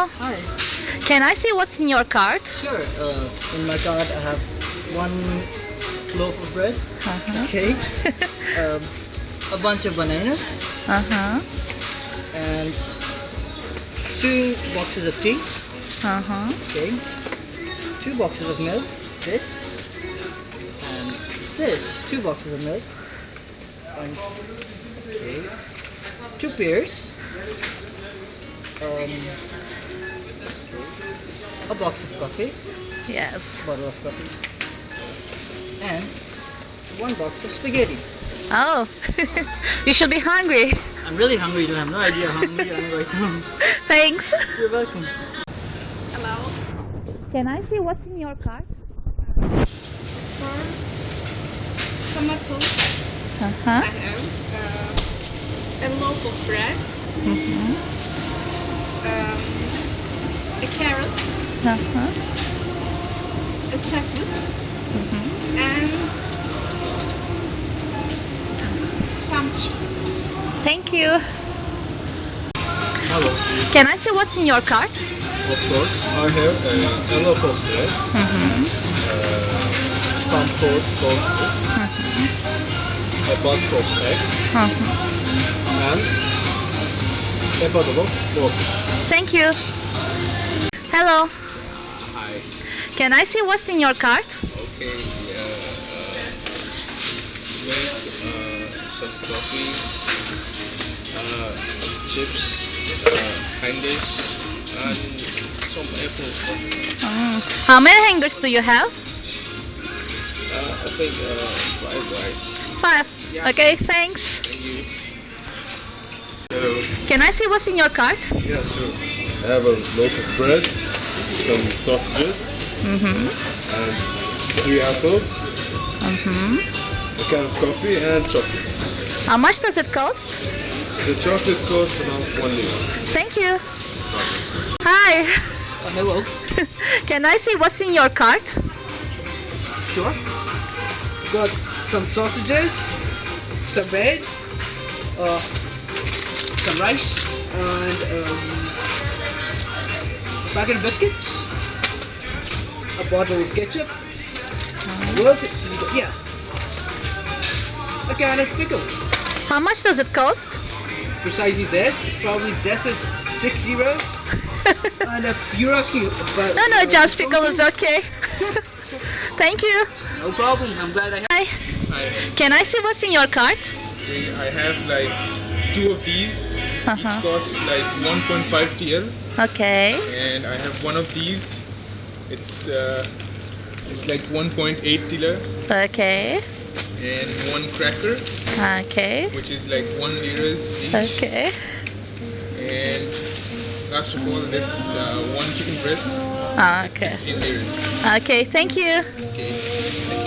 Hello. Hi. Can I see what's in your cart? Sure. In my cart, I have one loaf of bread, Uh-huh. cake, a bunch of bananas, Uh-huh. and 2 boxes of tea. Uh-huh. Okay. 2 boxes of milk. This and this. 2 boxes of milk. And, okay. 2 pears. A box of coffee. Yes. Bottle of coffee. And 1 box of spaghetti. Oh, you should be hungry. I'm really hungry. You have no idea how hungry I am right now. Thanks. You're welcome. Hello. Can I see what's in your cart? First, some apples. I Uh-huh. have a loaf of bread, Mm-hmm. a carrot, Uh-huh. a chocolate, Mm-hmm. and some cheese. Thank you. Hello. Can I see what's in your cart? Of course, I have a loaf of bread, Mm-hmm. some sausages, a box of eggs, Uh-huh. and a bottle of water. Thank you. Hello. Hi. Can I see what's in your cart? Okay. Milk, some coffee, chips, candies, and some apples. How many hangers do you have? I think 5, right? 5. Yeah. Okay, thanks. Thank you. Hello. Can I see what's in your cart? Yeah, sure. I have a loaf of bread, some sausages, Mm-hmm. and 3 apples, Mm-hmm. a can of coffee, and chocolate. How much does it cost? The chocolate costs around 1 lira. Thank you. Hi. Hello. Can I see what's in your cart? Sure. Got some sausages, some bread, some rice, and a packet of biscuits, a bottle of ketchup. What? Yeah. A can of pickles. How much does it cost? Precisely this. Probably this is 6 euros. And you're asking about. No, just pickle is okay. Thank you. No problem. I'm glad I have. Hi. Hi. Can I see what's in your cart? I have like 2 of these. Uh-huh. Each costs like 1.5 TL, Okay. and I have one of these. It's like 1.8 TL, Okay. and 1 cracker, Okay. which is like 1 liras each. Okay. And last of all, this 1 chicken breast, Okay. 16 liras. Okay, thank you. Okay.